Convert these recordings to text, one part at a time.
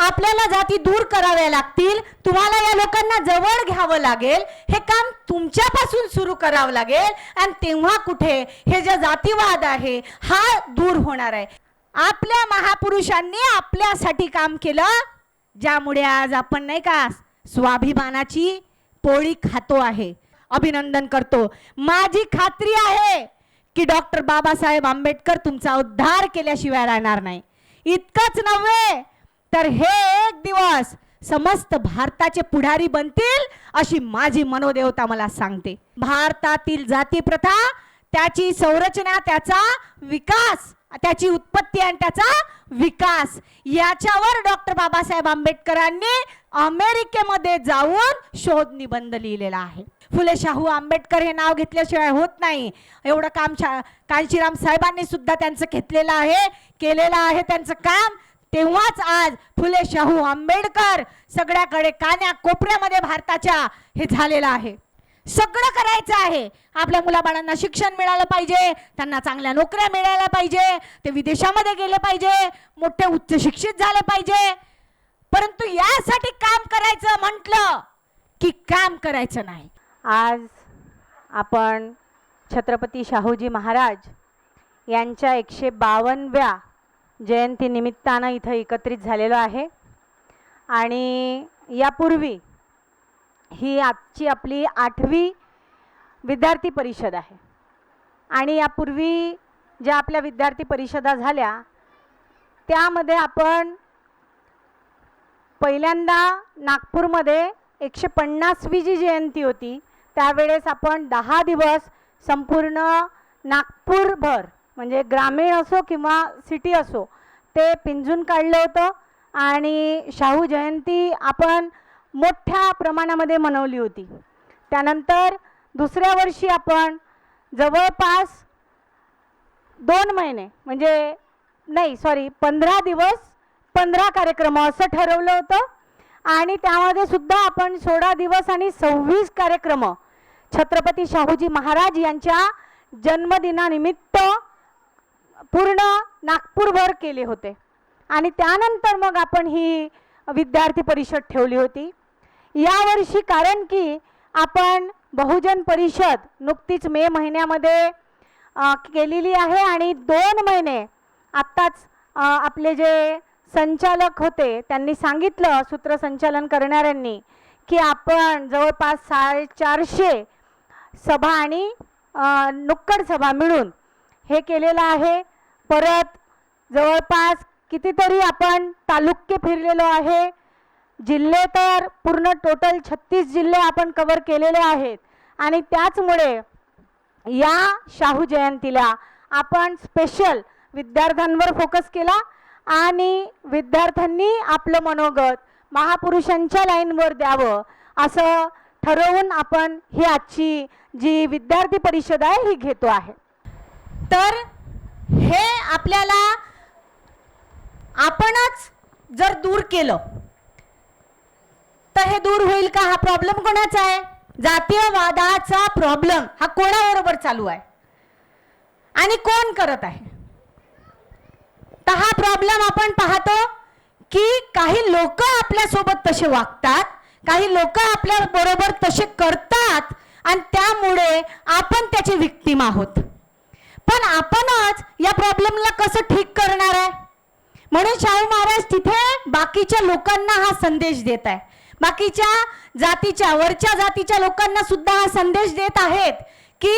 आपल्याला जाती दूर कराव्या लागतील, तुम्हाला या लोकांना जवळ घ्यावं लागेल, हे काम तुमच्यापासून सुरू करावं लागेल आणि तेव्हा कुठे हे जे जातीवाद आहे हा दूर होणार आहे. आपल्या महापुरुषांनी आपल्यासाठी काम केलं, ज्यामुळे आज आपण नाही का स्वाभिमानाची पोळी खातो आहे. अभिनंदन करतो. माझी खात्री आहे की डॉक्टर बाबासाहेब आंबेडकर तुमचा उद्धार केल्याशिवाय राहणार नाही. इतकंच नव्हे तर हे एक दिवस समस्त भारताचे पुढारी बनतील अशी माझी मनोदेवता मला सांगते. भारतातील जाती प्रथा, त्याची संरचना, त्याचा विकास, त्याची उत्पत्ती आणि त्याचा विकास याच्यावर डॉक्टर बाबासाहेब आंबेडकरांनी अमेरिकेमध्ये जाऊन शोध निबंध लिहिलेला आहे. फुले शाहू आंबेडकर हे नाव घेतल्याशिवाय होत नाही. एवढं काम कांशीराम साहेबांनी सुद्धा त्यांचं घेतलेलं आहे, केलेलं आहे त्यांचं काम. तेव्हाच आज फुले शाहू आंबेडकर सगळ्याकडे कान्या कोपऱ्यामध्ये भारताच्या हे झालेलं आहे. सगळं करायचं आहे. आपल्या मुलाबाळांना शिक्षण मिळालं पाहिजे, त्यांना चांगल्या नोकऱ्या मिळायला पाहिजे, ते विदेशामध्ये गेले पाहिजे, मोठे उच्च शिक्षित झाले पाहिजे. परंतु यासाठी काम करायचं म्हटलं की काम करायचं नाही. आज आपण छत्रपती शाहूजी महाराज यांच्या 152व्या जयंती निमित्तानं इथं एकत्रित झालेलो आहे. आणि यापूर्वी ही आजची आपली 8वी विद्यार्थी परिषद आहे. आणि यापूर्वी ज्या आपल्या विद्यार्थी परिषदा झाल्या त्यामध्ये आपण पहिल्यांदा नागपूरमध्ये 150वी जी जयंती होती त्यावेळेस आपण 10 दिवस संपूर्ण नागपूरभर म्हणजे ग्रामीण असो किंवा सिटी असो ते पिंजून काढलं होतं. आणि शाहू जयंती आपण मोठ्या प्रमाणामध्ये मनवली होती. त्यानंतर दुसऱ्या वर्षी आपण जवळपास 2 महिने म्हणजे नाही 15 दिवस 15 कार्यक्रम असं ठरवलं होतं. आणि त्यामध्ये सुद्धा आपण 16 दिवस आणि 26 कार्यक्रम छत्रपती शाहूजी महाराज यांच्या जन्मदिनानिमित्त पूर्ण नागपूरभर केले होते. आणि त्यानंतर मग आपण ही विद्यार्थी परिषद ठेवली होती. यावर्षी कारण की आपण बहुजन परिषद नुकतीच मे महिन्यामध्ये केलेली आहे आणि 2 महिने आत्ताच आपले जे संचालक होते त्यांनी सांगितलं, सूत्रसंचालन करणाऱ्यांनी, की आपण जवळपास 450 सभा आणि नुक्कड सभा मिळून हे केलेलं आहे. परत जवळपास कितीतरी आपण तालुके फिरलेलो आहे. जिल्हे तर पूर्ण टोटल 36 जिल्हे आपण कव्हर केलेले आहेत. आणि त्याचमुळे या शाहू जयंतीला आपण स्पेशल विद्यार्थ्यांवर फोकस केला आणि विद्यार्थ्यांनी आपलं मनोगत महापुरुषांच्या लाईनवर द्यावं असं ठरवून आपण ही आजची जी विद्यार्थी परिषद आहे ही घेतो आहे. तर हे आपल्याला आपणच जर दूर केलं तर हे दूर होईल का? हा प्रॉब्लेम कोणाचा आहे? जातीयवादाचा प्रॉब्लेम हा कोणाबरोबर चालू आहे आणि कोण करत आहे? तर हा प्रॉब्लेम आपण पाहतो की काही लोक आपल्या सोबत तसे वागतात, काही लोक आपल्या बरोबर तसे करतात आणि त्यामुळे आपण त्याचे विक्टिम आहोत. पण आपणच या प्रॉब्लेमला कसं ठीक करणार आहे? म्हणून शाहू महाराज तिथे बाकीच्या लोकांना हा संदेश देत आहे. बाकीच्या जातीच्या वरच्या जातीच्या लोकांना सुद्धा हा संदेश देत आहेत की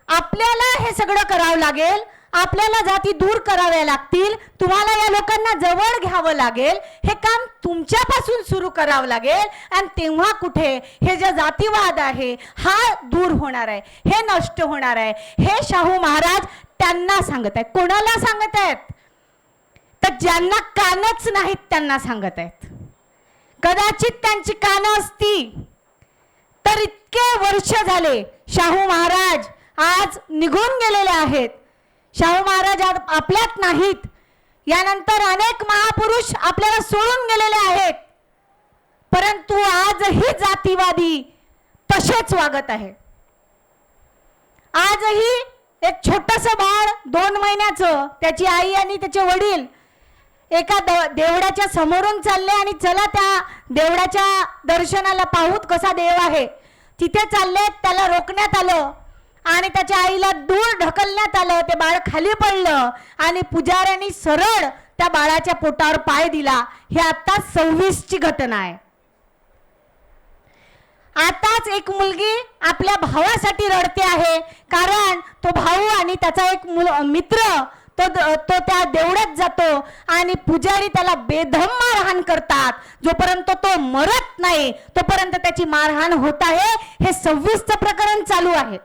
आपल्याला हे सगळं करावं लागेल, आपल्याला जाती दूर कराव्या लागतील, तुम्हाला या लोकांना जवळ घ्यावं लागेल, हे काम तुमच्यापासून सुरू करावं लागेल आणि तेव्हा कुठे हे जे जातीवाद आहे हा दूर होणार आहे, हे नष्ट होणार आहे. हे शाहू महाराज त्यांना सांगत आहेत. कोणाला सांगत आहेत? तर ज्यांना कानच नाहीत त्यांना सांगत आहेत. कदाचित त्यांची कानं असती तर इतके वर्ष झाले शाहू महाराज आज निघून गेलेले आहेत. शाहू महाराज आपल्यात नाहीत. यानंतर अनेक महापुरुष आपल्याला सोडून गेलेले आहेत. परंतु आजही जातीवादी तसेच वागत आहे. आजही एक छोटंसं बाळ 2 महिन्याचं, त्याची आई आणि त्याचे वडील एका देवळाच्या समोरून चालले आणि चला त्या देवळाच्या दर्शनाला पाहूत कसा देव आहे. तिथे चालले, त्याला रोखण्यात आलं आणि त्याच्या आईला दूर ढकलण्यात आलं. ते बाळ खाली पडलं आणि पुजाऱ्यांनी सरळ त्या बाळाच्या पोटावर पाय दिला. ही आता 26ची घटना आहे. आताच एक मुलगी आपल्या भावासाठी रडते आहे, कारण तो भाऊ आणि त्याचा एक मित्र तो त्या देवळात जातो आणि पुजारी त्याला बेदम मारहाण करतात. जोपर्यंत तो मरत नाही तोपर्यंत त्याची मारहाण होत आहे. हे 26चं प्रकरण चालू आहे.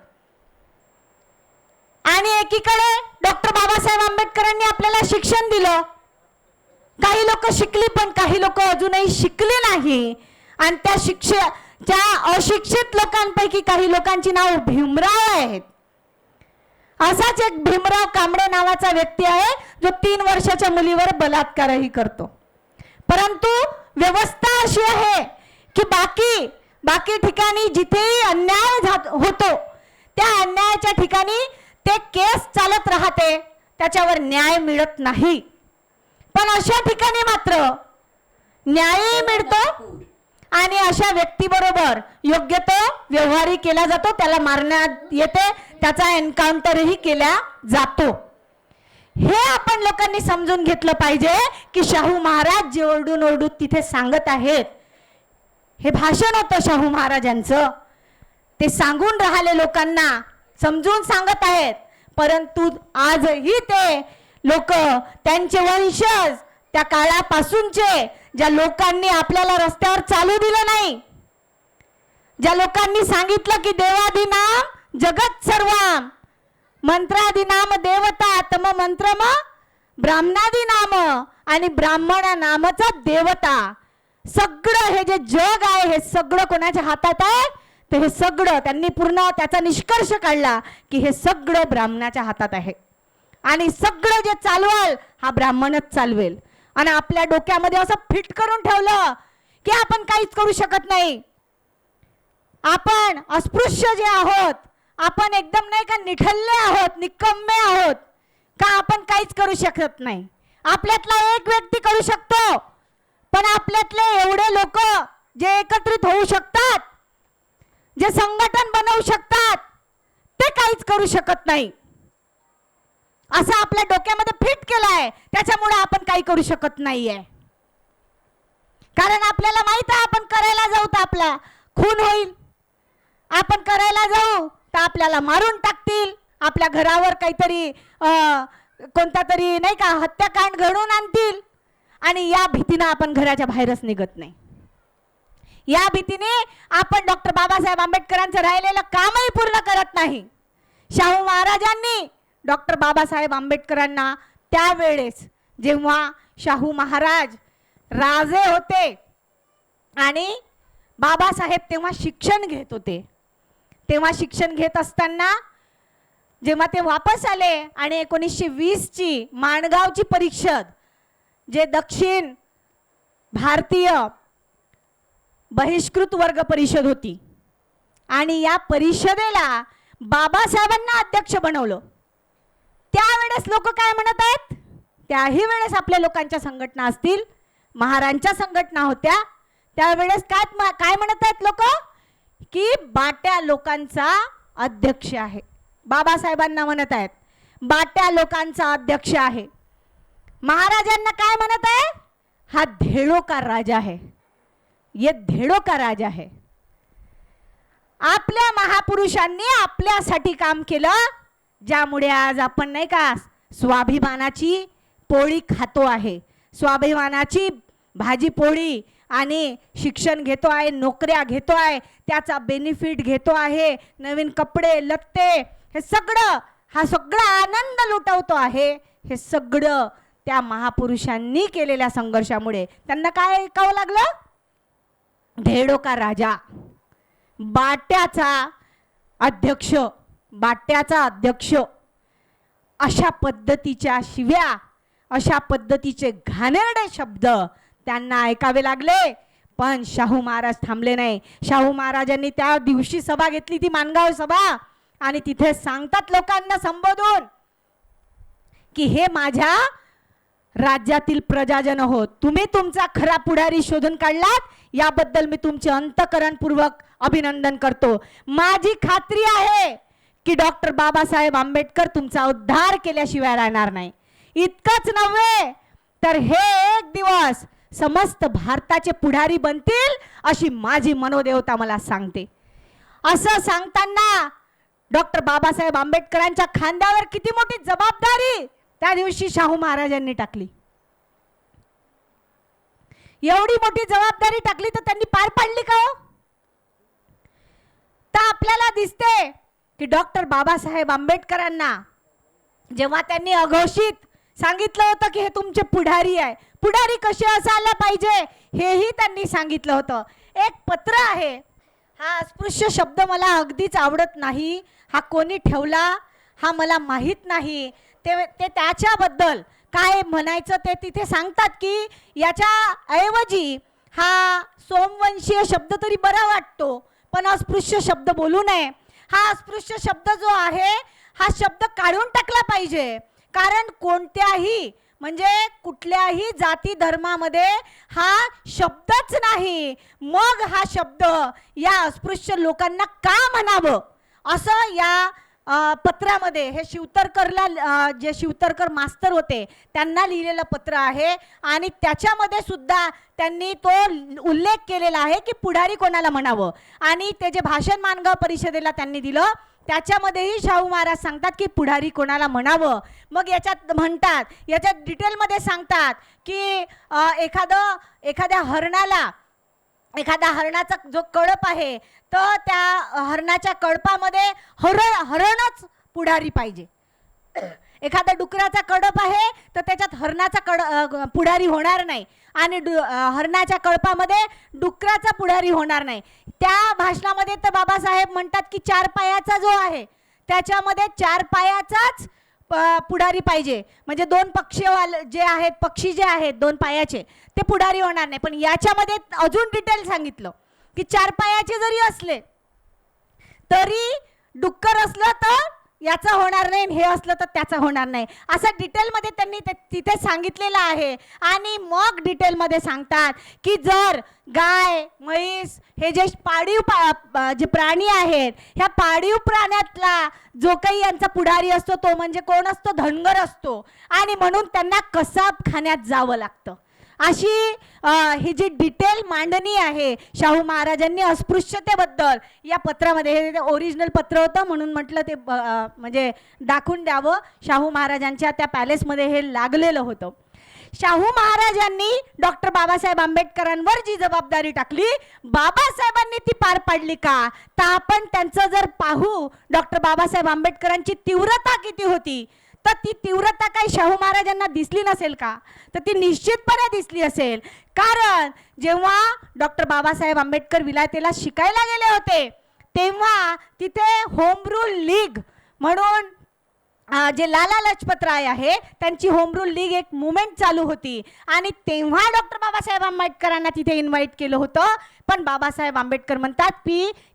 आणि एकीकडे डॉक्टर बाबासाहेब आंबेडकरांनी आपल्याला शिक्षण दिलं. काही लोक शिकली पण काही लोक अजूनही शिकले नाही. आणि त्या अशिक्षित लोकांपैकी काही लोकांची नाव भीमराव आहेत. असाच एक भीमराव कांबळे नावाचा व्यक्ती आहे जो 3 वर्षाच्या मुलीवर बलात्कारही करतो. परंतु व्यवस्था अशी आहे की बाकी ठिकाणी जिथेही अन्याय होतो त्या अन्यायाच्या ठिकाणी ते केस चालत राहते, त्याच्यावर न्याय मिळत नाही. पण अशा ठिकाणी मात्र न्यायही मिळतो आणि अशा व्यक्तीबरोबर योग्य तो व्यवहारही केला जातो, त्याला मारण्यात येते, त्याचा एन्काउंटरही केला जातो. हे आपण लोकांनी समजून घेतलं पाहिजे की शाहू महाराज जे ओरडून ओरडून तिथे सांगत आहेत, हे भाषण होतं शाहू महाराजांचं. ते सांगून राहिले, लोकांना समजून सांगत आहेत. परंतु आजही ते लोक, त्यांचे वंशज, त्या काळापासूनचे ज्या लोकांनी आपल्याला रस्त्यावर चालू दिलं नाही, ज्या लोकांनी सांगितलं की देवादिनाम जगत सर्वम, मंत्रादिनाम देवता तम मंत्रम ब्राह्मणादिनाम, आणि ब्राह्मण नामचा देवता. सगळं हे जे जग आहे हे सगळं कोणाच्या हातात आहे? तर हे सगळं त्यांनी पूर्ण त्याचा निष्कर्ष काढला की हे सगळं ब्राह्मणाच्या हातात आहे. आणि सगळं जे चालवाल हा ब्राह्मणच चालवेल. आणि आपल्या डोक्यामध्ये असं फिट करून ठेवलं की आपण काहीच करू शकत नाही. आपण अस्पृश्य जे आहोत, आपण एकदम नाही का निठल्ले आहोत, निकम्मे आहोत का आपण काहीच करू शकत नाही. आपल्यातला एक व्यक्ती करू शकतो, पण आपल्यातले एवढे लोक जे एकत्रित होऊ शकतात, जे संघटन बनवू शकतात, ते काहीच करू शकत नाही. असं आपल्या डोक्यामध्ये फिट केलं आहे, त्याच्यामुळे आपण काही करू शकत नाहीये. कारण आपल्याला माहित आहे आपण करायला जाऊ तर आपला खून होईल, आपण करायला जाऊ तर आपल्याला मारून टाकतील, आपल्या घरावर काहीतरी कोणता तरी नाही का हत्याकांड घडवून आणतील. आणि या भीतीने आपण घराच्या बाहेरच निघत नाही. या भीतीने आपण डॉक्टर बाबासाहेब आंबेडकरांचं राहिलेलं कामही पूर्ण करत नाही. शाहू महाराजांनी डॉक्टर बाबासाहेब आंबेडकरांना त्यावेळेस, जेव्हा शाहू महाराज राजे होते आणि बाबासाहेब तेव्हा शिक्षण घेत होते, तेव्हा शिक्षण घेत असताना जेव्हा ते वापस आले आणि 1920ची माणगावची परिषद, जे दक्षिण भारतीय बहिष्कृत वर्ग परिषद होती, आणि या परिषदेला बाबासाहेबांना अध्यक्ष बनवलं. त्यावेळेस लोक काय म्हणत आहेत? त्याही वेळेस आपल्या लोकांच्या संघटना असतील, महारांच्या संघटना होत्या, त्यावेळेस काय म्हणत आहेत लोक? की बाट्या लोकांचा अध्यक्ष आहे. बाबासाहेबांना म्हणत आहेत बाट्या लोकांचा अध्यक्ष आहे. महाराजांना काय म्हणत आहे? हा धेड़ों का राजा है, ये धेड़ों का राजा है. आपल्या महापुरुषांनी आपल्यासाठी काम केलं, ज्यामुळे आज आपण नाही का स्वाभिमानाची पोळी खातो आहे, स्वाभिमानाची भाजी पोळी, आणि शिक्षण घेतो आहे, नोकऱ्या घेतो आहे, त्याचा बेनिफिट घेतो आहे, नवीन कपडे लत्ते, हे सगळं, हा सगळा आनंद लुटवतो आहे. हे सगळं त्या महापुरुषांनी केलेल्या संघर्षामुळे. त्यांना काय ऐकावं लागलं? धेड़ों का राजा, बाट्याचा अध्यक्ष, बाट्याचा अध्यक्ष. अशा पद्धतीच्या शिव्या, अशा पद्धतीचे घाणेरडे शब्द त्यांना ऐकावे लागले. पण शाहू महाराज थांबले नाही. शाहू महाराजांनी त्या दिवशी सभा घेतली, ती माणगाव सभा, आणि तिथे सांगतात लोकांना संबोधून की हे माझ्या राज्यातील प्रजाजन हो, तुम्ही तुमचा खरा पुढारी शोधून काढलात, याबद्दल मी तुमचे अंतःकरणपूर्वक अभिनंदन करतो. माझी खात्री आहे की डॉक्टर बाबासाहेब आंबेडकर तुमचा उद्धार केल्याशिवाय राहणार नाही. इतकंच नव्हे तर हे एक दिवस समस्त भारताचे पुढारी बनतील अशी माझी मनोदेवता मला सांगते. असं सांगताना डॉक्टर बाबासाहेब आंबेडकरांच्या खांद्यावर किती मोठी जबाबदारी त्या दिवशी शाहू महाराजांनी टाकली. एवढी मोठी जबाबदारी टाकली तर त्यांनी पार पाडली का हो? तर आपल्याला दिसते की डॉक्टर बाबासाहेब आंबेडकरांना जेव्हा त्यांनी अघोषित सांगितलं होतं की हे तुमचे पुढारी आहे, पुढारी कसे असायला पाहिजे हेही त्यांनी सांगितलं होतं. एक पत्र आहे, हा अस्पृश्य शब्द मला अगदीच आवडत नाही, हा कोणी ठेवला हा मला माहीत नाही. ते त्याच्याबद्दल काय म्हणायचं ते तिथे सांगतात की याच्या ऐवजी हा सोमवंशीय शब्द तरी बरा वाटतो, पण अस्पृश्य शब्द बोलू नये. हा अस्पृश्य शब्द जो आहे हा शब्द काढून टाकला पाहिजे, कारण कोणत्याही म्हणजे कुठल्याही जाती धर्मामध्ये हा शब्दच नाही. मग हा शब्द या अस्पृश्य लोकांना का म्हणावं असं या पत्रामध्ये हे शिवतरकरला जे शिवतरकर मास्तर होते त्यांना लिहिलेलं पत्र आहे. आणि त्याच्यामध्ये सुद्धा त्यांनी तो उल्लेख केलेला आहे की पुढारी कोणाला म्हणावं. आणि ते जे भाषण मानगाव परिषदेला त्यांनी दिलं त्याच्यामध्येही शाहू महाराज सांगतात की पुढारी कोणाला म्हणावं. मग याच्यात म्हणतात, याच्यात डिटेलमध्ये सांगतात की एखाद्या हरणाचा जो कळप आहे तर त्या हरणाच्या कळपामध्ये हरणच पुढारी पाहिजे. एखाद्या डुकराचा कळप आहे तर त्याच्यात हरणाचा पुढारी होणार नाही आणि हरणाच्या कळपामध्ये डुकराचा पुढारी होणार नाही. त्या भाषणामध्ये तर बाबासाहेब म्हणतात की 4 पायाचा जो आहे त्याच्यामध्ये 4 पायाचाच पुढारी पाहिजे, म्हणजे 2 पक्षी जे आहेत 2 पायाचे ते पुढारी होणार नाही. पण याच्यामध्ये अजून डिटेल सांगितलं की 4 पायाचे जरी असले तरी डुक्कर असलं तर याचा होणार नाही, हे असलं तर त्याचा होणार नाही, असं डिटेलमध्ये त्यांनी तिथे सांगितलेलं आहे. आणि मग डिटेलमध्ये सांगतात की जर गाय म्हैस हे जे पाळीव जे प्राणी आहेत ह्या पाळीव प्राण्यातला जो काही यांचा पुढारी असतो तो म्हणजे कोण असतो, धनगर असतो, आणि म्हणून त्यांना कसाबखान्यात जावं लागतं. अशी ही जी डिटेल मांडणी आहे शाहू महाराजांनी अस्पृश्यतेबद्दल या पत्रामध्ये. हे ओरिजिनल पत्र होतं म्हणून म्हटलं ते म्हणजे दाखवून द्यावं. शाहू महाराजांच्या त्या पॅलेसमध्ये हे लागलेलं होतं. शाहू महाराजांनी डॉक्टर बाबासाहेब आंबेडकरांवर जी जबाबदारी टाकली बाबासाहेबांनी ती पार पाडली का? तर आपण त्यांचं जर पाहू डॉक्टर बाबासाहेब आंबेडकरांची तीव्रता किती होती तर ती तीव्रता काही शाहू महाराजांना दिसली नसेल का? तर ती निश्चितपणे दिसली असेल. कारण जेव्हा डॉक्टर बाबासाहेब आंबेडकर विलायतेला शिकायला गेले होते तेव्हा तिथे होम रूल लीग म्हणून जे लाला लजपत राय आहे त्यांची होम रूल लीग एक मुवमेंट चालू होती आणि तेव्हा डॉक्टर बाबासाहेब आंबेडकरांना तिथे इन्व्हाइट केलं होतं. पण बाबासाहेब आंबेडकर म्हणतात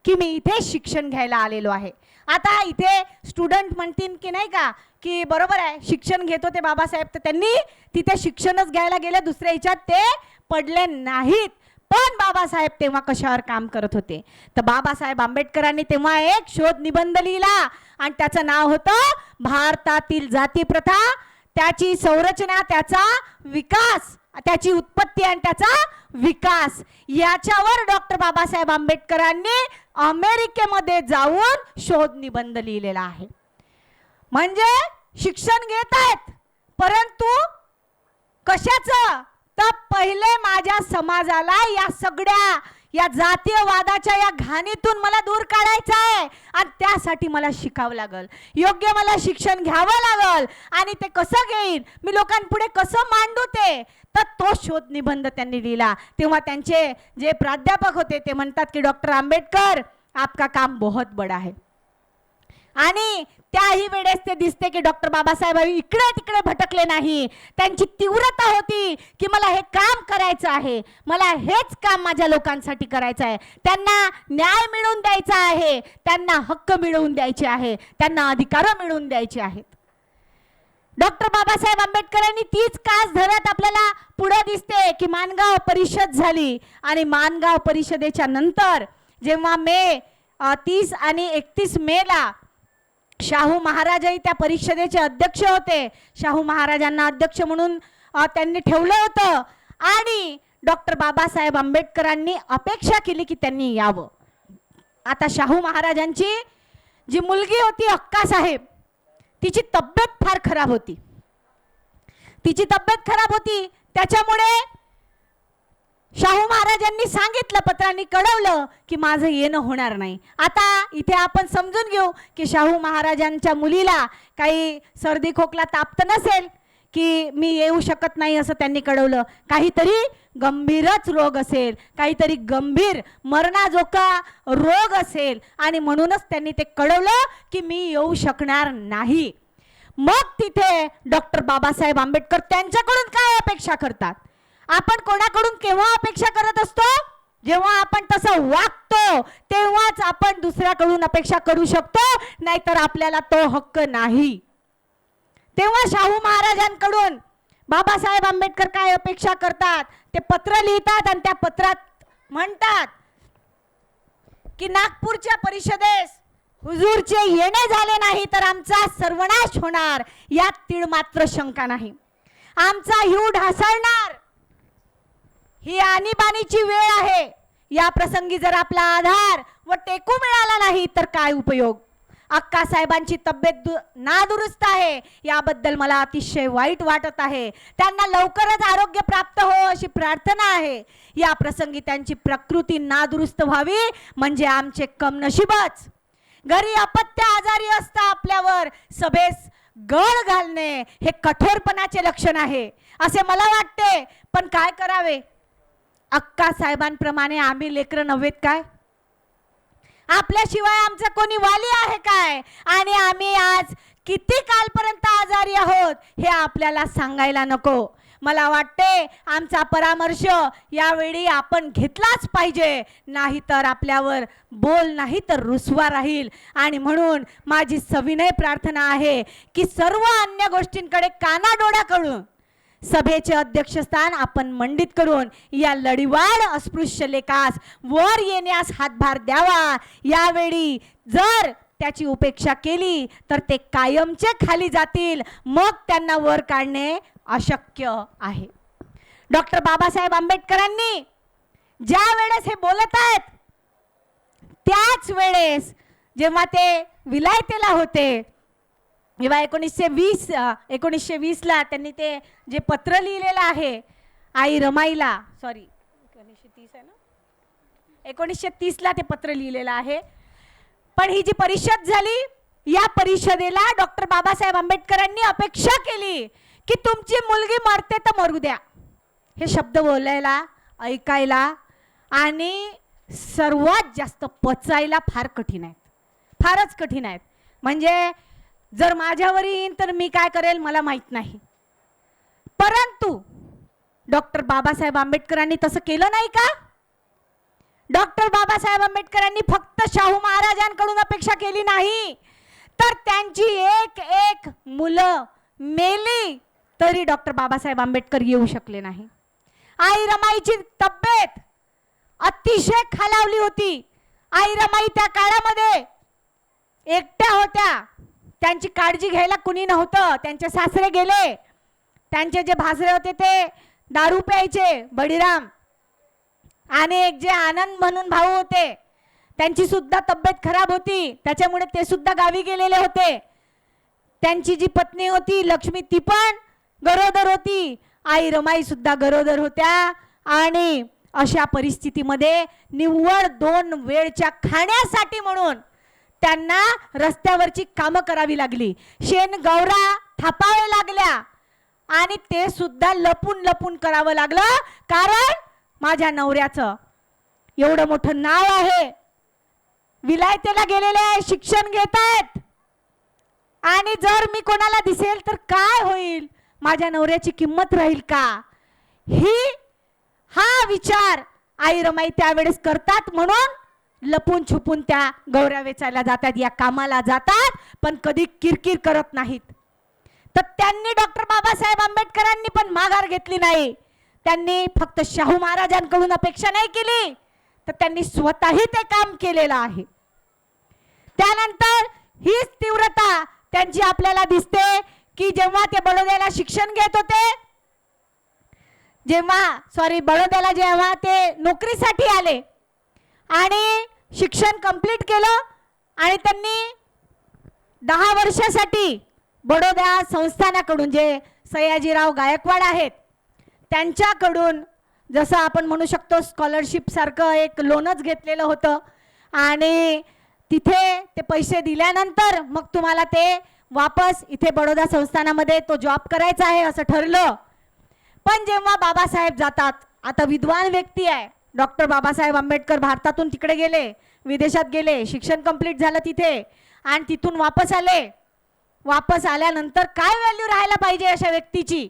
की मी इथे शिक्षण घ्यायला आलेलो आहे. आता इथे स्टुडंट म्हणतील की नाही का की बरोबर आहे शिक्षण घेत होते बाबासाहेब, तर त्यांनी तिथे शिक्षणच घ्यायला गेले, दुसऱ्या ह्याच्यात ते पडले नाहीत. पण बाबासाहेब तेव्हा कशावर काम करत होते तर बाबासाहेब आंबेडकरांनी तेव्हा एक शोध निबंध लिहिला आणि त्याचं नाव होतं भारतातील जाती प्रथा, त्याची संरचना, त्याचा विकास, त्याची उत्पत्ती आणि त्याचा विकास. याच्यावर डॉक्टर बाबासाहेब आंबेडकरांनी अमेरिकेमध्ये जाऊन शोध निबंध लिहिलेला आहे. म्हणजे शिक्षण घेत आहेत परंतु कशाचं तर पहिले माझ्या समाजाला या सगळ्या या जातीयवादाच्या या घाणीतून मला दूर काढायचं आहे आणि त्यासाठी मला शिकावं लागल, योग्य मला शिक्षण घ्यावं लागल. आणि ते कसं घेईन मी, लोकांपुढे कसं मांडू ते, तर तो शोध निबंध त्यांनी लिहिला. तेव्हा त्यांचे जे प्राध्यापक होते ते म्हणतात की डॉक्टर आंबेडकर आपका काम बहुत बड़ा है. आणि त्याही वेळेस ते दिसते की डॉक्टर बाबासाहेब इकडे तिकडे भटकले नाही. त्यांची तीव्रता होती की मला हे काम करायचं आहे, मला हेच काम माझ्या लोकांसाठी करायचं आहे, त्यांना न्याय मिळवून द्यायचा आहे, त्यांना हक्क मिळवून द्यायचे आहे, त्यांना अधिकार मिळवून द्यायचे आहेत. डॉक्टर बाबासाहेब आंबेडकरांनी तीच कास धरत आपल्याला पुढे दिसते की माणगाव परिषद झाली आणि माणगाव परिषदेच्या नंतर जेव्हा मे 30 आणि 31 मेला शाहू महाराजही त्या परिषदेचे अध्यक्ष होते. शाहू महाराजांना अध्यक्ष म्हणून त्यांनी ठेवलं होतं आणि डॉक्टर बाबासाहेब आंबेडकरांनी अपेक्षा केली की त्यांनी यावं. आता शाहू महाराजांची जी मुलगी होती अक्कासाहेब, तिची तब्येत फार खराब होती. त्याच्यामुळे शाहू महाराजांनी सांगितलं, पत्रांनी कळवलं की माझं येणं होणार नाही. आता इथे आपण समजून घेऊ की शाहू महाराजांच्या मुलीला काही सर्दी खोकला ताप तर नसेल की मी येऊ शकत नाही असं त्यांनी कळवलं. काहीतरी गंभीरच रोग असेल, काहीतरी गंभीर मरणाजोगा रोग असेल आणि म्हणूनच त्यांनी ते कळवलं की मी येऊ शकणार नाही. मग तिथे डॉक्टर बाबासाहेब आंबेडकर त्यांच्याकडून काय अपेक्षा करतात? आपण कोणाकडून केव्हा अपेक्षा करत असतो? जेव्हा आपण तसं वागतो तेव्हाच आपण दुसऱ्याकडून अपेक्षा करू शकतो, नाहीतर आपल्याला तो हक्क नाही. तेव्हा शाहू महाराजांकडून बाबासाहेब आंबेडकर काय अपेक्षा करतात? ते पत्र लिहितात आणि त्या पत्रात म्हणतात की नागपूरच्या परिषदेस हुजूरचे येणे झाले नाही तर आमचा सर्वनाश होणार, यात तीळ मात्र शंका नाही. आमचा ह्यू ढासळणार. ही आणीबाणीची वेळ आहे. या प्रसंगी जर आपला आधार व टेकू मिळाला नाही तर काय उपयोग? अक्कासाहेबांची तब्येत नादुरुस्त आहे, याबद्दल मला अतिशय वाईट वाटत आहे. त्यांना लवकरच आरोग्य प्राप्त हो अशी प्रार्थना आहे. या प्रसंगी त्यांची प्रकृती नादुरुस्त व्हावी म्हणजे आमचे कमनशीबच. घरी अपत्य आजारी असता आपल्यावर सभेस गळ घालणे हे कठोरपणाचे लक्षण आहे असे मला वाटते. पण काय करावे? अक्कासाहेबांप्रमाणे आम्ही लेकरं नव्हेत काय? आपल्याशिवाय आमचा कोणी वाली आहे काय? आणि आम्ही आज किती कालपर्यंत आजारी आहोत हे आपल्याला सांगायला नको. मला वाटते आमचा परामर्श यावेळी आपण घेतलाच पाहिजे, नाहीतर आपल्यावर बोल नाही तर रुसवा राहील. आणि म्हणून माझी सविनय प्रार्थना आहे की सर्व अन्य गोष्टींकडे कानाडोळा करून सभेचे अध्यक्षस्थान आपण मंडित करून या लढीवाळ अस्पृश्य लेखास वर येण्यास हातभार द्यावा. यावेळी जर त्याची उपेक्षा केली तर ते कायमचे खाली जातील, मग त्यांना वर काढणे अशक्य आहे. डॉक्टर बाबासाहेब आंबेडकरांनी ज्या वेळेस हे बोलत आहेत त्याच वेळेस जेव्हा ते विलायतेला होते, जेव्हा 1920 ला त्यांनी ते जे पत्र लिहिलेलं आहे आई रमाईला, 1930 ला ते पत्र लिहिलेलं आहे. पण ही जी परिषद झाली, या परिषदेला डॉक्टर बाबासाहेब आंबेडकरांनी अपेक्षा केली की तुमची मुलगी मरते तर मरू द्या. हे शब्द बोलायला, ऐकायला आणि सर्वात जास्त पचायला फार कठीण आहेत, फारच कठीण आहेत. म्हणजे जर माझ्यावर येईन तर मी काय करेल मला माहित नाही. परंतु डॉक्टर बाबासाहेब आंबेडकरांनी तसं केलं नाही का? डॉक्टर बाबासाहेब आंबेडकरांनी फक्त शाहू महाराजांकडून अपेक्षा केली नाही, तर त्यांची एक एक मुलं मेली तरी डॉक्टर बाबासाहेब आंबेडकर येऊ शकले नाही. आई रमाईची तब्येत अतिशय खालावली होती. आई रमाई त्या काळामध्ये एकट्या होत्या, त्यांची काळजी घ्यायला कुणी नव्हतं. त्यांचे सासरे गेले, त्यांचे जे भासरे होते ते दारू प्यायचे, बडीराम, आणि एक जे आनंद म्हणून भाऊ होते त्यांची सुद्धा तब्येत खराब होती, त्याच्यामुळे ते सुद्धा गावी गेलेले होते. त्यांची जी पत्नी होती लक्ष्मी ती पण गरोदर होती, आई रमाई सुद्धा गरोदर होत्या. आणि अशा परिस्थितीमध्ये निव्वळ 2 वेळच्या खाण्यासाठी म्हणून त्यांना रस्त्यावरची कामं करावी लागली, शेण गौरा थापावे लागल्या आणि ते सुद्धा लपून लपून करावं लागलं. कारण माझ्या नवऱ्याचं एवढं मोठं नाव आहे, विलायतेला गेलेले आहे, शिक्षण घेत आहेत, आणि जर मी कोणाला दिसेल तर काय होईल, माझ्या नवऱ्याची किंमत राहील का, हा विचार आई रमाई त्यावेळेस करतात. म्हणून लपून छुपून त्या गौऱ्या वेचायला जातात, या कामाला जातात, पण कधी किरकिर करत नाहीत. तर त्यांनी डॉक्टर बाबासाहेब आंबेडकरांनी पण माघार घेतली नाही. त्यांनी फक्त शाहू महाराजांकडून अपेक्षा नाही केली, तर त्यांनी स्वतःही ते काम केलेलं आहे. त्यानंतर हीच तीव्रता त्यांची आपल्याला दिसते की जेव्हा ते बडोद्याला शिक्षण घेत होते, बडोद्याला जेव्हा ते नोकरीसाठी आले आणि शिक्षण कंप्लीट केलं आणि त्यांनी 10 वर्षासाठी बडोदा संस्थानाकडून, जे सयाजीराव गायकवाड आहेत त्यांच्याकडून, जसं आपण म्हणू शकतो स्कॉलरशिप सारखं एक लोनच घेतलेलं होतं आणि तिथे ते पैसे दिल्यानंतर मग तुम्हाला ते वापस इथे बडोदा संस्थानामध्ये तो जॉब करायचा आहे असं ठरलं. पण जेव्हा बाबासाहेब जातात, आता विद्वान व्यक्ती आहे डॉक्टर बाबासाहेब आंबेडकर, भारतातून तिकडे गेले, विदेशात गेले, शिक्षण कंप्लीट झालं तिथे आणि तिथून वापस आले. वापस आल्यानंतर काय व्हॅल्यू राहायला पाहिजे अशा व्यक्तीची?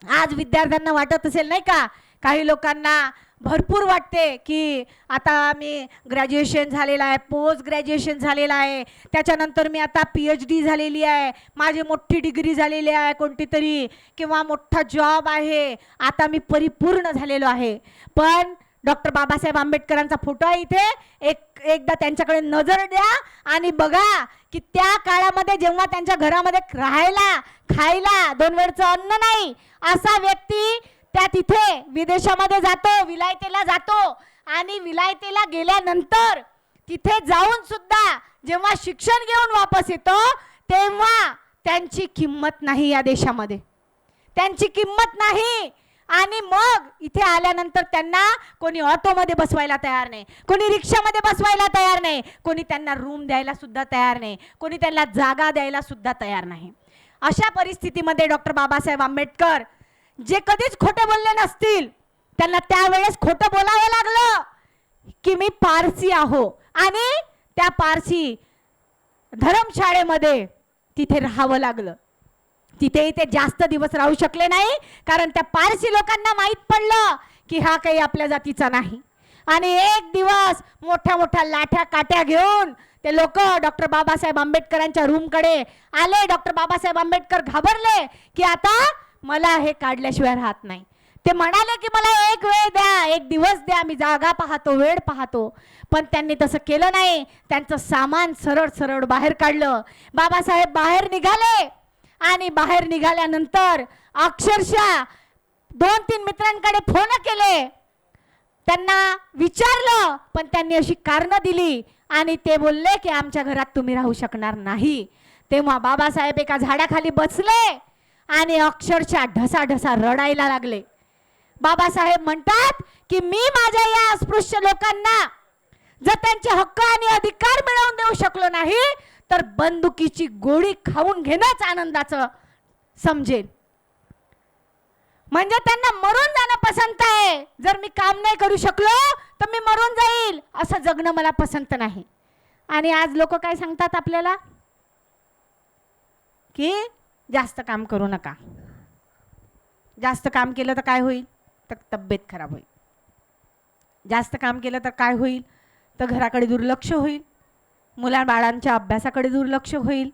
आज विद्यार्थ्यांना वाटत असेल नाही का, काही लोकांना भरपूर वाटते की आता मी ग्रॅज्युएशन झालेलं आहे, पोस्ट ग्रॅज्युएशन झालेलं आहे, त्याच्यानंतर मी आता PhD झालेली आहे, माझी मोठी डिग्री झालेली आहे कोणती तरी, किंवा मोठा जॉब आहे, आता मी परिपूर्ण झालेलो आहे. पण डॉक्टर बाबासाहेब आंबेडकरांचा फोटो आहे इथे, एकदा त्यांच्याकडे नजर द्या आणि बघा की त्या काळामध्ये जेव्हा त्यांच्या घरामध्ये राहायला खायला 2 वेळचं अन्न नाही असा व्यक्ती त्या तिथे विदेशामध्ये जातो, विलायतेला जातो आणि विलायतेला गेल्यानंतर तिथे जाऊन सुद्धा जेव्हा शिक्षण घेऊन वापस येतो तेव्हा त्यांची किंमत नाही या देशामध्ये, त्यांची किंमत नाही. आणि मग इथे आल्यानंतर त्यांना कोणी ऑटोमध्ये बसवायला तयार नाही, कोणी रिक्षामध्ये बसवायला तयार नाही, कोणी त्यांना रूम द्यायला सुद्धा तयार नाही, कोणी त्यांना जागा द्यायला सुद्धा तयार नाही. अशा परिस्थितीमध्ये डॉक्टर बाबासाहेब आंबेडकर जे कधीच खोटे बोलले नसतील, त्यांना त्यावेळेस खोटं बोलावं लागलं की मी पारसी आहो आणि त्या पारसी धर्मशाळेमध्ये तिथे राहावं लागलं. तिथेही ते जास्त दिवस राहू शकले नाही, कारण त्या पारसी लोकांना माहीत पडलं की हा काही आपल्या जातीचा नाही. आणि एक दिवस मोठ्या मोठ्या लाठ्या काट्या घेऊन ते लोक डॉक्टर बाबासाहेब आंबेडकरांच्या रूमकडे आले. डॉक्टर बाबासाहेब आंबेडकर घाबरले की आता मला हे काढल्याशिवाय राहत नाही. ते म्हणाले की मला एक वेळ द्या, एक दिवस द्या, मी जागा पाहतो, वेळ पाहतो. पण त्यांनी तसं केलं नाही. त्यांचं सामान सरळ सरळ बाहेर काढलं. बाबासाहेब बाहेर निघाले आणि बाहेर निघाल्यानंतर अक्षरशः 2-3 मित्रांकडे फोन केले, त्यांना विचारलं, पण त्यांनी अशी कारणं दिली आणि ते बोलले की आमच्या घरात तुम्ही राहू शकणार नाही. तेव्हा बाबासाहेब एका झाडाखाली बसले आणि अक्षरशः ढसाढसा रडायला लागले. बाबासाहेब म्हणतात की मी माझ्या या अस्पृश्य लोकांना जर त्यांचे हक्क आणि अधिकार मिळवून देऊ शकलो नाही तर बंदुकीची गोळी खाऊन घेणंच आनंदाचं समजेल. म्हणजे त्यांना मरून जाणं पसंत आहे. जर मी काम नाही करू शकलो तर मी मरून जाईल, असं जगणं मला पसंत नाही. आणि आज लोक काय सांगतात आपल्याला की जास्त काम करू नका. जास्त काम केलं तर काय होईल? तर तब्येत खराब होईल. जास्त काम केलं तर काय होईल? तर घराकडे दुर्लक्ष होईल, मुलाबाळांच्या अभ्यासाकडे दुर्लक्ष होईल.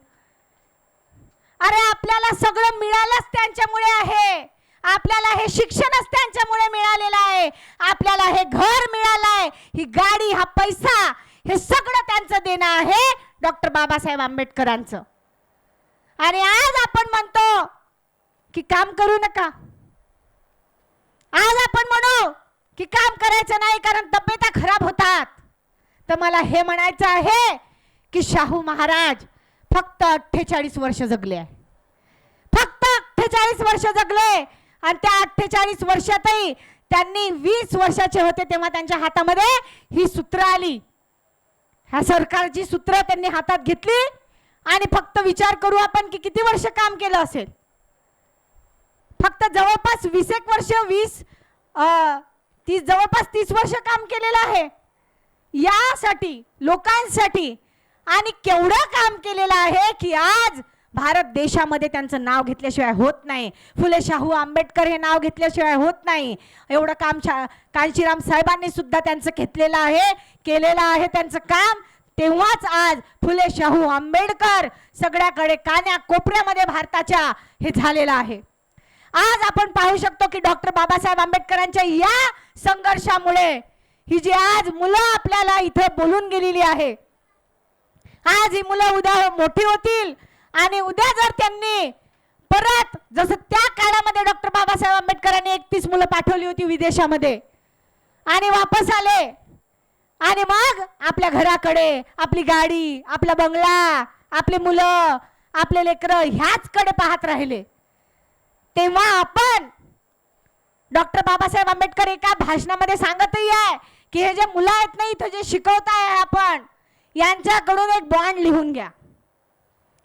अरे आपल्याला सगळं मिळालंच त्यांच्यामुळे आहे. आपल्याला हे शिक्षणच त्यांच्यामुळे मिळालेलं आहे. आपल्याला हे घर मिळालं आहे, ही गाडी, हा पैसा, हे सगळं त्यांचं देणं आहे, डॉक्टर बाबासाहेब आंबेडकरांचं. आणि आज आपण म्हणतो की काम करू नका. आज आपण म्हणू की काम करायचं नाही कारण तब्येता खराब होतात. तर मला हे म्हणायचं आहे की शाहू महाराज फक्त 48 वर्ष जगले आहे. फक्त 48 वर्ष जगले आणि त्या 48 वर्षातही त्यांनी 20 वर्षाचे होते तेव्हा त्यांच्या हातामध्ये ही सूत्र आली. ह्या सरकारची सूत्र त्यांनी हातात घेतली आणि फक्त विचार करू आपण की किती वर्ष काम केलं असेल. फक्त जवळपास 20 वर्ष, 30 जवळपास 30 वर्ष काम केलेलं आहे यासाठी, लोकांसाठी. आणि केवढं काम केलेलं आहे की आज भारत देशामध्ये त्यांचं नाव घेतल्याशिवाय होत नाही. फुले शाहू आंबेडकर हे नाव घेतल्याशिवाय होत नाही. एवढं काम कांशीराम साहेबांनी सुद्धा त्यांचं घेतलेलं आहे, केलेलं आहे त्यांचं काम. तेव्हाच आज फुले शाहू आंबेडकर सगळ्याकडे कान्या कोपऱ्यामध्ये भारताच्या हे झालेलं आहे. आज आपण पाहू शकतो की डॉक्टर बाबासाहेब आंबेडकरांच्या या संघर्षामुळे ही जी आज मुलं आपल्याला इथे बोलून गेलेली आहे, आज ही मुलं उद्या मोठी होतील आणि उद्या जर त्यांनी परत जसं त्या काळामध्ये डॉक्टर बाबासाहेब आंबेडकरांनी 31 मुलं पाठवली होती विदेशामध्ये आणि वापस आले आणि मग आपल्या घराकडे आपली गाडी, आपला बंगला, आपले मुलं, आपले लेकरं ह्याचकडे पाहत राहिले, तेव्हा आपण डॉक्टर बाबासाहेब आंबेडकर एका भाषणामध्ये सांगतही आहे की हे जे मुलं आहेत ना इथं जे शिकवताय आपण यांच्याकडून एक बॉन्ड लिहून घ्या,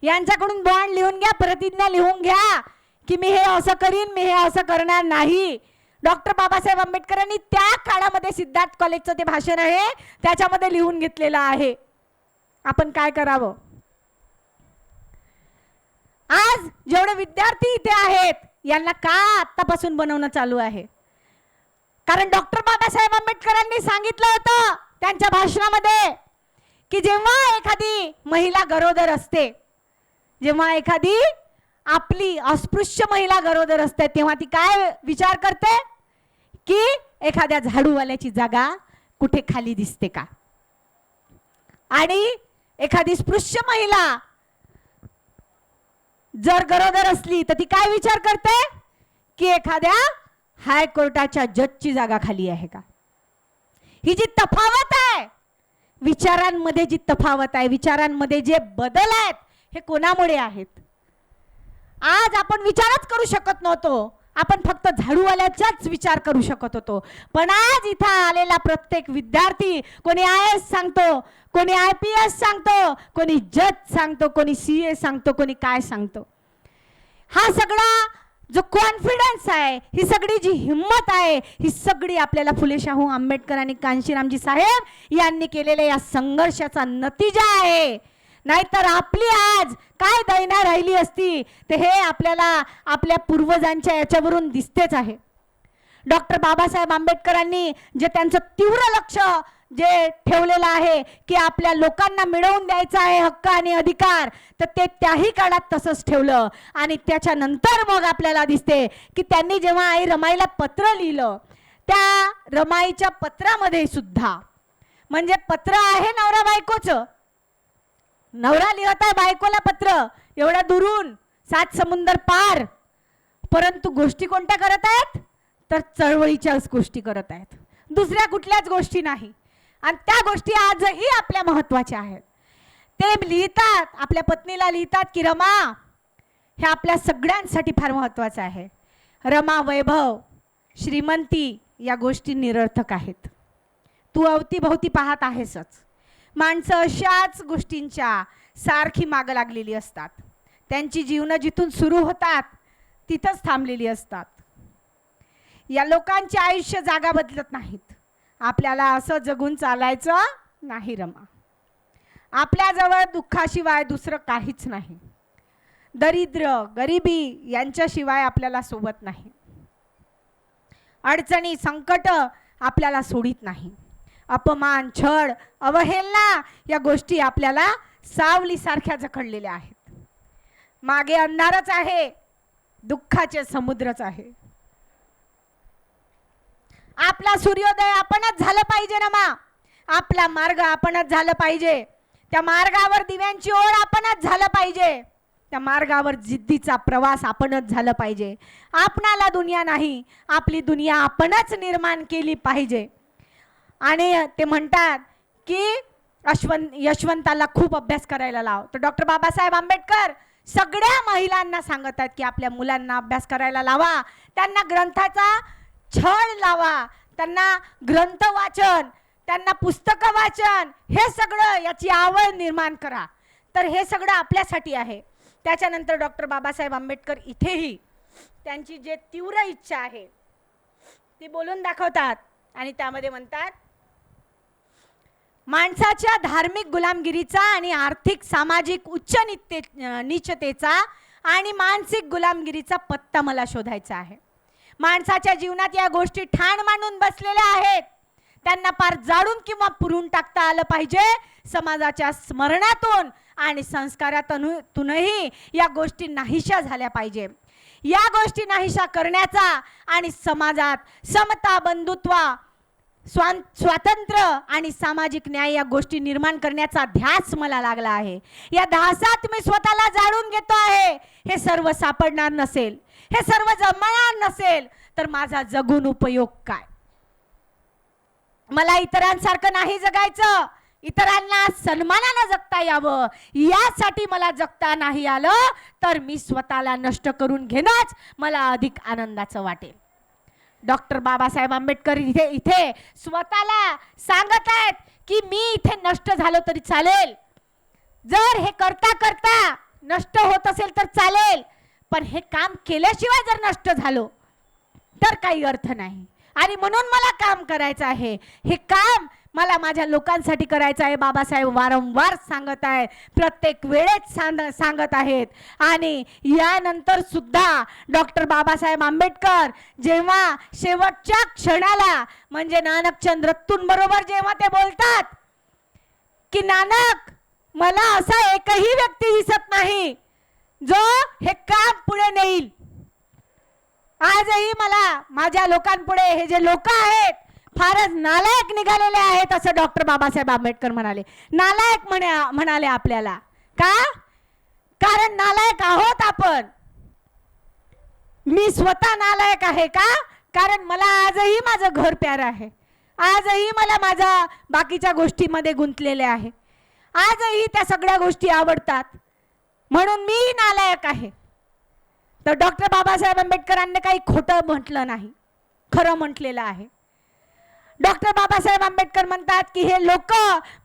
यांच्याकडून बॉन्ड लिहून घ्या, प्रतिज्ञा लिहून घ्या की मी हे असं करीन, मी हे असं करणार नाही. डॉक्टर बाबासाहेब आंबेडकरांनी त्या काळामध्ये सिद्धार्थ कॉलेजचं ते भाषण आहे त्याच्यामध्ये लिहून घेतलेलं आहे. आपण काय करावं? आज जेवढे विद्यार्थी इथे आहेत यांना का आत्तापासून बनवणं चालू आहे? कारण डॉक्टर बाबासाहेब आंबेडकरांनी सांगितलं होतं त्यांच्या भाषणामध्ये की जेव्हा एखादी महिला गरोदर असते, जेव्हा एखादी आपली अस्पृश्य महिला गरोदर असते तेव्हा ती काय विचार करते की एखाद्या झाडूवाल्याची जागा कुठे खाली दिसते का, आणि एखादी स्पृश्य महिला जर गरोदर असली तर ती काय विचार करते की एखाद्या हायकोर्टाच्या जजची जागा खाली आहे का. ही जी तफावत आहे विचारांमध्ये, जी तफावत आहे विचारांमध्ये, जे बदल आहेत हे कोणामुळे आहेत? आज आपण विचारच करू शकत नव्हतो, आपण फक्त झाडूवाल्याचाच विचार करू शकत होतो. पण आज इथं आलेला प्रत्येक विद्यार्थी कोणी IAS सांगतो, कोणी IPS सांगतो, कोणी जज सांगतो, कोणी CA सांगतो, कोणी काय सांगतो. हा सगळा जो कॉन्फिडन्स आहे, ही सगळी जी हिम्मत आहे, ही सगळी आपल्याला फुले शाहू आंबेडकर आणि कांशीरामजी साहेब यांनी केलेल्या या संघर्षाचा नतीजा आहे. नाहीतर आपली आज काय दैना राहिली असती ते हे आपल्याला आपल्या पूर्वजांच्या याच्यावरून दिसतेच आहे. डॉक्टर बाबासाहेब आंबेडकरांनी जे त्यांचं तीव्र लक्ष जे ठेवलेलं आहे की आपल्या लोकांना मिळवून द्यायचा आहे हक्क आणि अधिकार, तर ते त्याही काळात तसंच ठेवलं. आणि त्याच्यानंतर मग आपल्याला दिसते की त्यांनी जेव्हा आई रमाईला पत्र लिहिलं, त्या रमाईच्या पत्रामध्ये सुद्धा, म्हणजे पत्र आहे नवरा बायकोचं, नवरा लिहत आहे बायकोला पत्र एवढ्या दुरून 7 समुंदर पार, परंतु गोष्टी कोणत्या करत आहेत तर चळवळीच्याच गोष्टी करत आहेत, दुसऱ्या कुठल्याच गोष्टी नाही. आणि त्या गोष्टी आजही आपल्या महत्त्वाच्या आहेत. ते लिहितात, आपल्या पत्नीला लिहितात की रमा हे आपल्या सगळ्यांसाठी फार महत्त्वाचं आहे. रमा, वैभव, श्रीमंती या गोष्टी निरर्थक आहेत. तू अवतीभवती पाहत आहेसच. माणसं अशाच गोष्टींच्या सारखी मागं लागलेली असतात. त्यांची जीवनं जिथून सुरू होतात तिथंच थांबलेली असतात. या लोकांचे आयुष्य जागा बदलत नाहीत. आपल्याला असं जगून चालायचं नाही रमा. आपल्याजवळ दुःखाशिवाय दुसरं काहीच नाही. दरिद्र, गरिबी यांच्याशिवाय आपल्याला सोबत नाही. अडचणी, संकट आपल्याला सोडित नाही. अपमान, छळ, अवहेलना या गोष्टी आपल्याला सावलीसारख्या जखडलेल्या आहेत. मागे अंधारच आहे, दुःखाचे समुद्रच आहे. आपला सूर्योदय आपणच झालं पाहिजे ना मा. आपला मार्ग आपणच झालं पाहिजे. त्या मार्गावर दिव्यांची ओढ आपणच झालं पाहिजे. त्या मार्गावर जिद्दीचा प्रवास आपणच झालं पाहिजे. आपणाला दुनिया नाही, आपली दुनिया आपणच निर्माण केली पाहिजे. आणि ते म्हणतात की यशवंताला खूप अभ्यास करायला लाव. तर डॉक्टर बाबासाहेब आंबेडकर सगळ्या महिलांना सांगत आहेत की आपल्या मुलांना अभ्यास करायला लावा, त्यांना ग्रंथाचा छळ लावा, त्यांना ग्रंथ वाचन, त्यांना पुस्तकं वाचन, हे सगळं याची आवड निर्माण करा. तर हे सगळं आपल्यासाठी आहे. त्याच्यानंतर डॉक्टर बाबासाहेब आंबेडकर इथेही त्यांची जे तीव्र इच्छा आहे ती बोलून दाखवतात आणि त्यामध्ये म्हणतात, माणसाच्या धार्मिक गुलामगिरीचा आणि आर्थिक सामाजिक उच्च नीचतेचा आणि मानसिक गुलामगिरीचा पत्ता मला शोधायचा आहे. माणसाच्या जीवनात या गोष्टी ठाण मांडून बसलेल्या आहेत. त्यांना पार जाळून किंवा पुरून टाकता आलं पाहिजे. समाजाच्या स्मरणातून आणि संस्कारातूनही या गोष्टी नाहीशा झाल्या पाहिजे. या गोष्टी नाहीशा करण्याचा आणि समाजात समता, बंधुत्व, स्वातंत्र्य आणि सामाजिक न्याय या गोष्टी निर्माण करण्याचा ध्यास मला लागला आहे. या ध्यासात मी स्वतःला जाळून घेतो आहे. हे सर्व सापडणार नसेल, हे सर्व जमणार नसेल तर माझा जगून उपयोग काय? मला इतरांसारखं नाही जगायचं, इतरांना सन्मानाने जगता यावं. यासाठी मला जगता नाही आलं तर मी स्वतःला नष्ट करून घेणंच मला अधिक आनंदाचं वाटेल. डॉक्टर बाबासाहेब आंबेडकर इथे स्वतःला सांगत आहेत की मी इथे नष्ट झालो तरी चालेल. जर हे करता करता नष्ट होत असेल तर चालेल, पण हे काम केल्याशिवाय जर नष्ट झालो तर काही अर्थ नाही. आणि म्हणून मला काम करायचं आहे. हे काम मला माझ्या लोकांसाठी करायचं आहे. बाबासाहेब वारंवार सांगत आहेत, प्रत्येक वेळेस सांगत आहेत. आणि यानंतर सुद्धा डॉक्टर बाबासाहेब आंबेडकर जेव्हा शेवटच्या क्षणाला म्हणजे नानकचंद रत्तूंबरोबर जेव्हा ते बोलतात की नानक, मला असा एकही व्यक्ती दिसत नाही जो हे काम पुढे नेईल. आजही मला माझ्या लोकांपुढे हे जे लोक आहेत फारच नालायक निघालेले आहेत असं डॉक्टर बाबासाहेब आंबेडकर म्हणाले. नालायक म्हणाले आपल्याला का? कारण नालायक आहोत आपण. मी स्वतः नालायक आहे का? कारण मला आजही माझं घर प्यारं आहे. आजही मला माझ्या बाकीच्या गोष्टीमध्ये गुंतलेले आहे. आजही त्या सगळ्या गोष्टी आवडतात, म्हणून मी नालायक आहे. तर डॉक्टर बाबासाहेब आंबेडकरांनी काही खोटं म्हटलं नाही, खरं म्हटलेलं आहे. डॉक्टर बाबासाहेब आंबेडकर म्हणतात की हे लोक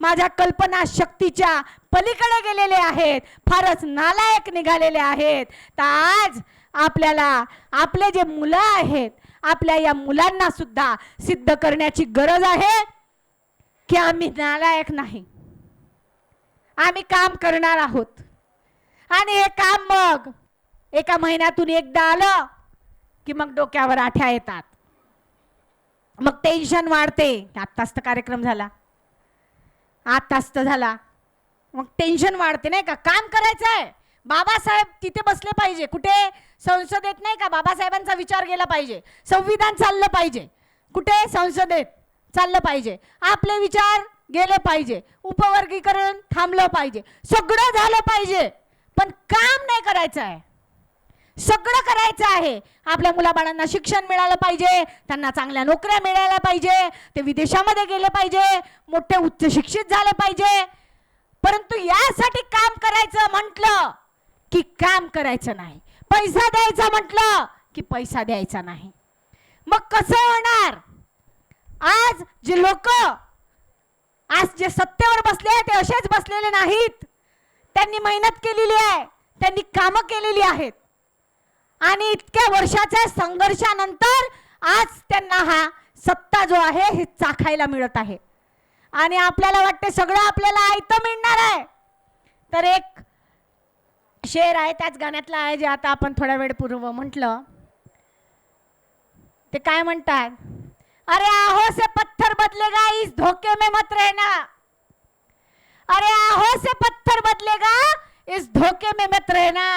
माझ्या कल्पना शक्तीच्या पलीकडे गेलेले आहेत, फारच नालायक निघालेले आहेत. तर आज आपल्याला आपले जे मुलं आहेत, आपल्या या मुलांना सुद्धा सिद्ध करण्याची गरज आहे की आम्ही नालायक नाही, आम्ही काम करणार आहोत. आणि हे काम मग एका महिन्यातून एकदा आलं की मग डोक्यावर आठ्या येतात, मग टेन्शन वाढते. आत्ताच तर कार्यक्रम झाला, आत्ताच तर झाला, मग टेन्शन वाढते नाही का? काम करायचं आहे. बाबासाहेब तिथे बसले पाहिजे, कुठे? संसदेत नाही का? बाबासाहेबांचा विचार गेला पाहिजे, संविधान चाललं पाहिजे, कुठे? संसदेत चाललं पाहिजे, आपले विचार गेले पाहिजे, उपवर्गीकरण थांबलं पाहिजे, सगळं झालं पाहिजे, पण काम नाही करायचं आहे. सगळं करायचं आहे. आपल्या मुलाबाळांना शिक्षण मिळालं पाहिजे, त्यांना चांगल्या नोकऱ्या मिळायला पाहिजे, ते विदेशामध्ये गेले पाहिजे, मोठे उच्च शिक्षित झाले पाहिजे. परंतु यासाठी काम करायचं म्हटलं की काम करायचं नाही, पैसा द्यायचा म्हटलं की पैसा द्यायचा नाही. मग कसं होणार? आज जे लोक आज जे सत्तेवर बसले आहेत ते असेच बसलेले नाहीत. त्यांनी मेहनत केलेली आहे, त्यांनी कामं केलेली आहेत आणि इतक्या वर्षाच्या संघर्षानंतर आज त्यांना हा सत्ता जो आहे हे चाखायला मिळत आहे. आणि आपल्याला वाटते सगळं आपल्याला आयतं मिळणार आहे. तर एक शेर आहे त्याच गाण्यातला आहे जे आता आपण थोड्या वेळ पूर्व म्हटलं. ते काय म्हणतात? अरे आहो से पत्थर बदलेगा इस धोखे में मत रहना, अरे आहो से पत्थर बदलेगा इस धोखे में मत रहना,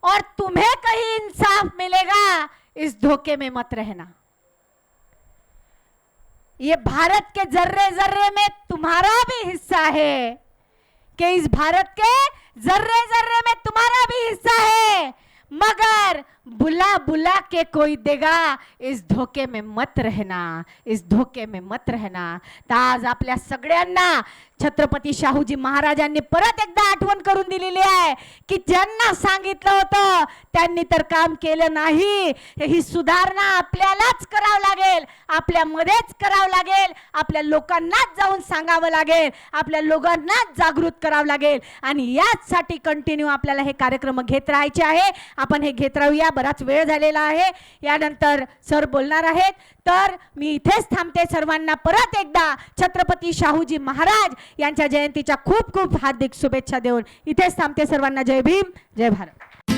और तुम्हें कहीं इंसाफ मिलेगा इस धोखे में मत रहना. ये भारत के जर्रे जर्रे में तुम्हारा भी हिस्सा है, कि इस भारत के जर्रे जर्रे में तुम्हारा भी हिस्सा है, मगर बुला बुला के कोई देगा इस धोखे में मत रहना, इस धोखे में मत रहना. तर आज आपल्या सगळ्यांना छत्रपती शाहूजी महाराजांनी परत एकदा आठवण करून दिलेली आहे की ज्यांना सांगितलं होतं त्यांनी तर काम केलं नाही. ही सुधारणा आपल्यालाच करावं लागेल, आपल्यामध्येच करावं लागेल, आपल्या लोकांनाच जाऊन सांगावं लागेल, आपल्या लोकांनाच जागृत करावं लागेल. आणि याचसाठी कंटिन्यू आपल्याला हे कार्यक्रम घेत राहायचे आहे. आपण हे घेत राहूया. बराच वेळ झालेला आहे. यानंतर सर बोलणार आहेत. तर मी इथेच थांबते. सर्वांना परत एकदा छत्रपती शाहूजी महाराज यांच्या जयंतीच्या खूप खूप हार्दिक शुभेच्छा देऊन इथेच थांबते. सर्वांना जय भीम, जय भारत.